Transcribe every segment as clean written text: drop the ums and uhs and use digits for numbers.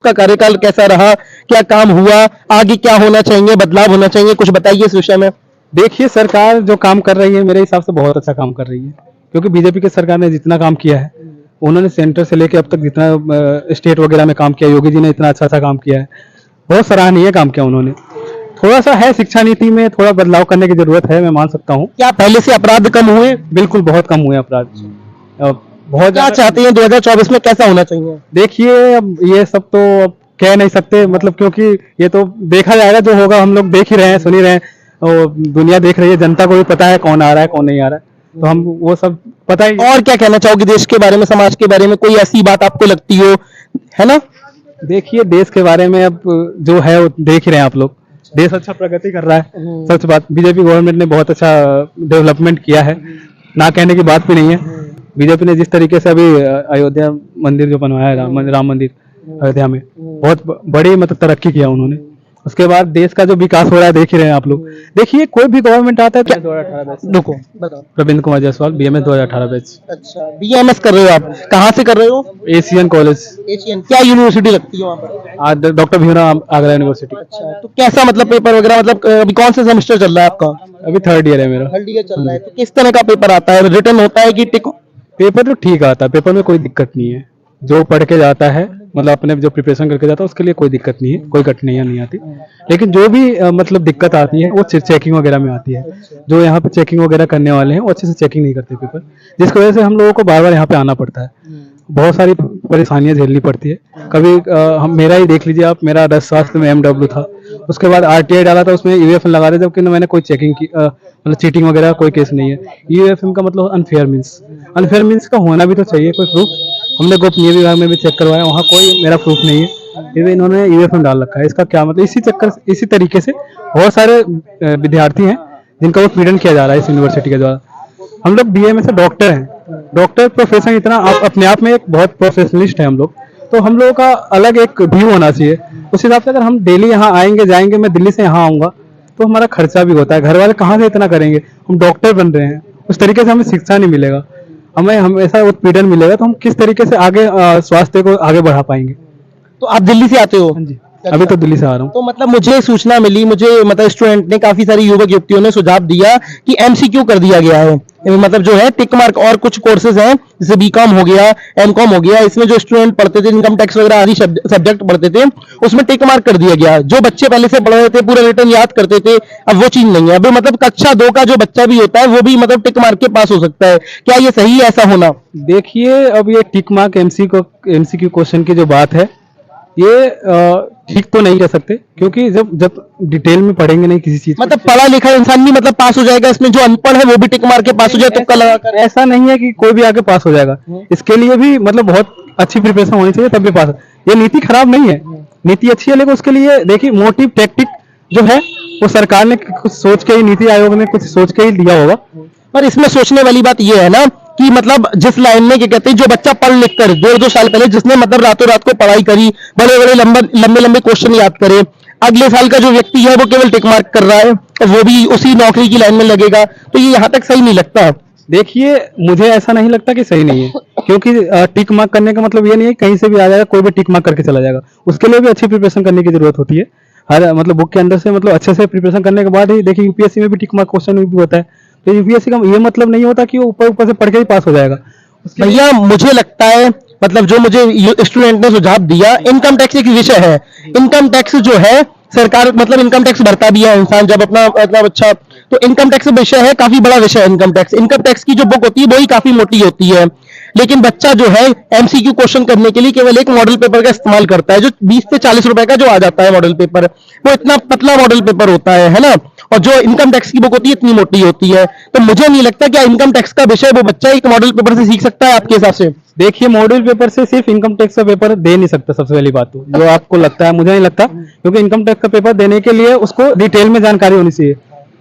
का कार्यकाल कैसा रहा, क्या काम हुआ, आगे क्या होना चाहिए, बदलाव होना चाहिए, कुछ बताइए इस विषय में। देखिए, सरकार जो काम कर रही है मेरे हिसाब से बहुत अच्छा काम कर रही है, क्योंकि बीजेपी की सरकार ने जितना काम किया है, उन्होंने सेंटर से लेके अब तक जितना स्टेट वगैरह में काम किया, योगी जी ने इतना अच्छा अच्छा काम किया है, बहुत सराहनीय काम किया उन्होंने। थोड़ा सा है शिक्षा नीति में थोड़ा बदलाव करने की जरूरत है, मैं मान सकता हूँ। क्या पहले से अपराध कम हुए? बिल्कुल बहुत कम हुए अपराध, बहुत क्या ज्यादा। चाहते हैं 2024 में कैसा होना चाहिए? देखिए, अब ये सब तो अब कह नहीं सकते, मतलब क्योंकि ये तो देखा जाएगा, जो होगा हम लोग देख ही रहे हैं, सुन ही रहे हैं, और दुनिया देख रही है, जनता को भी पता है कौन आ रहा है कौन नहीं आ रहा है, तो हम वो सब पता ही। और क्या कहना चाहोगे देश के बारे में, समाज के बारे में, कोई ऐसी बात आपको लगती हो, है ना? देखिए, देश के बारे में अब जो है वो देख ही रहे हैं आप लोग, देश अच्छा प्रगति कर रहा है, सच बात। बीजेपी गवर्नमेंट ने बहुत अच्छा डेवलपमेंट किया है, ना कहने की बात भी नहीं है। बीजेपी ने जिस तरीके से अभी अयोध्या मंदिर जो बनवाया है, राम मंदिर अयोध्या में, बहुत बड़ी मतलब तरक्की किया उन्होंने। उसके बाद देश का जो विकास हो रहा है देख ही रहे हैं आप लोग। देखिए, कोई भी गवर्नमेंट आता है तो 2018 बैच, रुको, बताओ। रविंद्र कुमार जायसवाल, बीएमएस 2018 बैच, अच्छा, बीएमएस कर रहे हो आप? कहाँ से कर रहे हो? Asian college, Asian. क्या यूनिवर्सिटी लगती है वहाँ पर? आज डॉक्टर भीमराव आगरा यूनिवर्सिटी। अच्छा, तो कैसा मतलब पेपर वगैरह, मतलब अभी कौन सा सेमेस्टर चल रहा है आपका? अभी थर्ड ईयर है मेरा। थर्ड ईयर चल रहा है, तो किस तरह का पेपर आता है? रिटर्न होता है कि टिक? पेपर तो ठीक आता है, पेपर में कोई दिक्कत नहीं है, जो पढ़ के जाता है, मतलब अपने जो प्रिपरेशन करके जाता है उसके लिए कोई दिक्कत नहीं है, कोई कठिनाइयाँ नहीं आती। लेकिन जो भी मतलब दिक्कत आती है वो चेकिंग वगैरह में आती है। जो यहाँ पे चेकिंग वगैरह करने वाले हैं वो अच्छे से चेकिंग नहीं करते पेपर, जिसकी वजह से हम लोगों को बार बार यहाँ पे आना पड़ता है, बहुत सारी परेशानियां झेलनी पड़ती है। कभी हम मेरा ही देख लीजिए आप, मेरा रस स्वास्थ्य में MW था, उसके बाद RTI डाला था, उसमें UFM लगा दिया, जबकि मैंने कोई चेकिंग की मतलब चीटिंग वगैरह कोई केस नहीं है। UFM का मतलब अनफेयर मीन्स का होना भी तो चाहिए कोई प्रूफ। हमने गोपनीय विभाग में भी चेक करवाया, वहाँ कोई मेरा प्रूफ नहीं है, फिर भी इन्होंने UFM डाल रखा है। इसका क्या मतलब? इसी तरीके से बहुत सारे विद्यार्थी हैं जिनका वो पीड़न किया जा रहा है इस यूनिवर्सिटी के द्वारा। हम लोग BMS से डॉक्टर हैं, डॉक्टर प्रोफेशन इतना अपने आप में एक बहुत प्रोफेशनलिस्ट है हम लोग, तो हम लोगों का अलग एक व्यू होना चाहिए। उस हिसाब से अगर हम डेली यहाँ आएंगे जाएंगे, मैं दिल्ली से यहाँ आऊँगा तो हमारा खर्चा भी होता है, घर वाले कहाँ से इतना करेंगे? हम डॉक्टर बन रहे हैं, उस तरीके से हमें शिक्षा नहीं मिलेगा, हमें हमेशा उत्पीड़न मिलेगा, तो हम किस तरीके से आगे स्वास्थ्य को आगे बढ़ा पाएंगे? तो आप दिल्ली से आते हो? हाँ जी, अभी तो दिल्ली से आ रहा हूँ। तो मतलब मुझे सूचना मिली, मुझे मतलब स्टूडेंट ने, काफी सारी युवक युवतियों ने सुझाव दिया कि MCQ कर दिया गया है, मतलब जो है टिक मार्क, और कुछ कोर्सेज हैं जैसे BCom हो गया, MCom हो गया, इसमें जो स्टूडेंट पढ़ते थे, इनकम टैक्स वगैरह आदि सब्जेक्ट पढ़ते थे, उसमें टिक मार्क कर दिया गया। जो बच्चे पहले से पढ़ रहे थे, पूरा रिटर्न याद करते थे, अब वो चीज नहीं है। अभी मतलब कक्षा 2 का जो बच्चा भी होता है वो भी मतलब टिक मार्क के पास हो सकता है, क्या ये सही है ऐसा होना? देखिए, अब ये टिक मार्क MCQ क्वेश्चन की जो बात है, ये ठीक तो नहीं कह सकते, क्योंकि जब डिटेल में पढ़ेंगे नहीं किसी चीज, मतलब पढ़ा लिखा इंसान भी मतलब पास हो जाएगा इसमें, जो अनपढ़ है वो भी टिक मार के पास हो जाए, तुक्का लगा कर? ऐसा नहीं है कि कोई भी आगे पास हो जाएगा, इसके लिए भी मतलब बहुत अच्छी प्रिपरेशन होनी चाहिए तब भी पास। ये नीति खराब नहीं है, नीति अच्छी है, लेकिन उसके लिए देखिए मोटिव टैक्टिक जो है वो सरकार ने कुछ सोच के ही, नीति आयोग ने कुछ सोच के ही दिया होगा। पर इसमें सोचने वाली बात ये है ना कि मतलब जिस लाइन में क्या कहते हैं, जो बच्चा पढ़ लिख कर 2-2 साल पहले जिसने मतलब रातों रात को पढ़ाई करी, बड़े बड़े लंबे लंबे क्वेश्चन याद करे, अगले साल का जो व्यक्ति है वो केवल टिक मार्क कर रहा है और वो भी उसी नौकरी की लाइन में लगेगा, तो ये यहाँ तक सही नहीं लगता। देखिए, मुझे ऐसा नहीं लगता कि सही नहीं है, क्योंकि टिक मार्क करने का मतलब ये नहीं है कहीं से भी आ जाएगा, कोई भी टिक मार्क करके चला जाएगा। उसके लिए भी अच्छी प्रिपरेशन करने की जरूरत होती है, हर मतलब बुक के अंदर से मतलब अच्छे से प्रिपरेशन करने के बाद ही। देखिए, UPSC में भी टिक मार्क क्वेश्चन भी होता है, तो UPSC का ये मतलब नहीं होता कि वो ऊपर ऊपर से पढ़ के ही पास हो जाएगा। भैया मुझे लगता है, मतलब जो मुझे स्टूडेंट ने सुझाव दिया, इनकम टैक्स एक विषय है। इनकम टैक्स जो है सरकार, मतलब इनकम टैक्स भरता भी है इंसान जब अपना मतलब, अच्छा, तो इनकम टैक्स विषय है, काफी बड़ा विषय है इनकम टैक्स की जो बुक होती है वही काफी मोटी होती है। लेकिन बच्चा जो है MCQ क्वेश्चन करने के लिए केवल एक मॉडल पेपर का इस्तेमाल करता है, जो 20 से 40 रुपए का जो आ जाता है मॉडल पेपर, वो इतना पतला मॉडल पेपर होता है ना, और जो इनकम टैक्स की बुक होती है इतनी मोटी होती है। तो मुझे नहीं लगता क्या इनकम टैक्स का विषय वो बच्चा एक मॉडल पेपर से सीख सकता है आपके हिसाब से? देखिए, मॉड्यूल पेपर से सिर्फ इनकम टैक्स का पेपर दे नहीं सकता, सबसे पहली बात तो जो आपको लगता है, मुझे नहीं लगता, क्योंकि इनकम टैक्स का पेपर देने के लिए उसको डिटेल में जानकारी होनी चाहिए।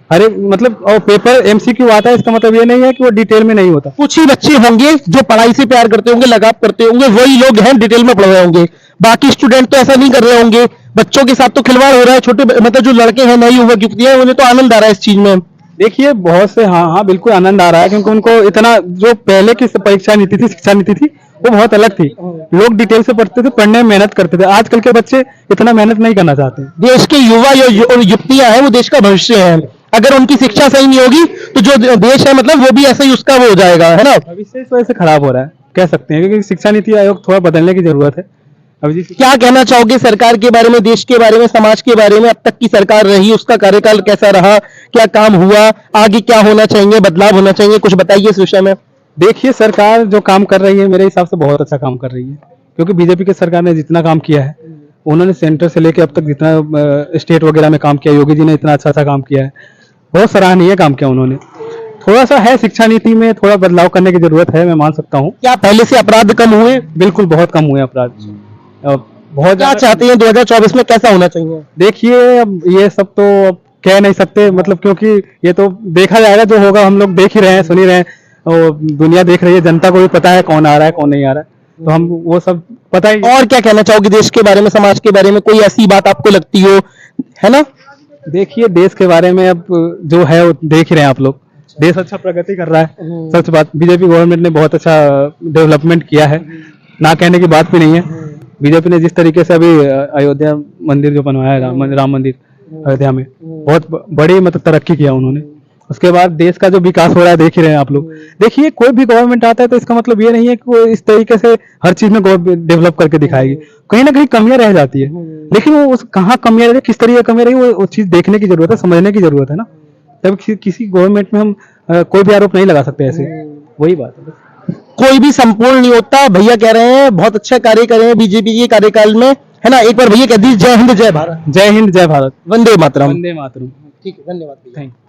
अरे मतलब, और पेपर MCQ आता है, इसका मतलब ये नहीं है कि वो डिटेल में नहीं होता। कुछ ही बच्चे होंगे जो पढ़ाई से प्यार करते होंगे, लगाव करते होंगे, वही लोग हैं डिटेल में पढ़ रहे होंगे, बाकी स्टूडेंट तो ऐसा नहीं कर रहे होंगे। बच्चों के साथ तो खिलवाड़ हो रहा है, छोटे मतलब जो लड़के हैं, नई युवक युवतियां, उन्हें तो आनंद आ रहा है इस चीज में। देखिए, बहुत से, हाँ हाँ बिल्कुल आनंद आ रहा है, क्योंकि उनको इतना जो पहले की परीक्षा नीति थी, शिक्षा नीति थी, वो बहुत अलग थी। लोग डिटेल से पढ़ते थे, पढ़ने में मेहनत करते थे। आजकल के बच्चे इतना मेहनत नहीं करना चाहते। देश के युवा और युवतियां हैं वो देश का भविष्य है। अगर उनकी शिक्षा सही नहीं होगी तो जो देश है मतलब वो भी ऐसे ही उसका वो हो जाएगा, है ना। भविष्य इस वजह से खराब हो रहा है कह सकते हैं, क्योंकि शिक्षा नीति आयोग थोड़ा बदलने की जरूरत है। अभी क्या कहना चाहोगे सरकार के बारे में, देश के बारे में, समाज के बारे में? अब तक की सरकार रही उसका कार्यकाल कैसा रहा, क्या काम हुआ, आगे क्या होना चाहिए, बदलाव होना चाहिए, कुछ बताइए इस विषय में। देखिए, सरकार जो काम कर रही है मेरे हिसाब से बहुत अच्छा काम कर रही है, क्योंकि बीजेपी की सरकार ने जितना काम किया है, उन्होंने सेंटर से लेके अब तक जितना स्टेट वगैरह में काम किया, योगी जी ने इतना अच्छा काम किया है, बहुत सराहनीय काम किया उन्होंने। थोड़ा सा है शिक्षा नीति में थोड़ा बदलाव करने की जरूरत है, मैं मान सकता हूँ। क्या पहले से अपराध कम हुए? बिल्कुल बहुत कम हुए अपराध, बहुत क्या चाहते हैं 2024 में कैसा होना चाहिए? देखिए, अब ये सब तो अब कह नहीं सकते, मतलब क्योंकि ये तो देखा जाएगा, जो होगा हम लोग देख ही रहे हैं, सुन ही रहे हैं, और दुनिया देख रही है, जनता को भी पता है कौन आ रहा है कौन नहीं आ रहा है, तो हम वो सब पता ही। और क्या कहना चाहोगे देश के बारे में, समाज के बारे में? कोई ऐसी बात आपको लगती हो, है ना? देखिए, देश के बारे में अब जो है वो देख ही रहे हैं आप लोग, देश अच्छा प्रगति कर रहा है। सच बात, बीजेपी गवर्नमेंट ने बहुत अच्छा डेवलपमेंट किया है, ना कहने की बात भी नहीं है। बीजेपी ने जिस तरीके से अभी अयोध्या मंदिर जो बनवाया है, राम मंदिर अयोध्या में, बहुत बड़ी मतलब तरक्की किया उन्होंने। उसके बाद देश का जो विकास हो रहा है देख ही रहे हैं आप लोग। देखिए, कोई भी गवर्नमेंट आता है तो इसका मतलब ये नहीं है कि वो इस तरीके से हर चीज में डेवलप करके दिखाएगी, कहीं ना कहीं कमियां रह जाती है, लेकिन वो उस कहाँ कमियां रही, किस तरीके कमियां रही, वो चीज देखने की जरूरत है, समझने की जरूरत है ना। तब किसी गवर्नमेंट में हम कोई भी आरोप नहीं लगा सकते ऐसे, वही बात है। कोई भी संपूर्ण नहीं होता। भैया कह रहे हैं बहुत अच्छा कार्य कर रहे हैं बीजेपी के कार्यकाल में, है ना। एक बार भैया कह दीजिए जय हिंद जय भारत। जय हिंद जय भारत, वंदे मातरम। वंदे मातरम। ठीक है, धन्यवाद भैया। Thank you.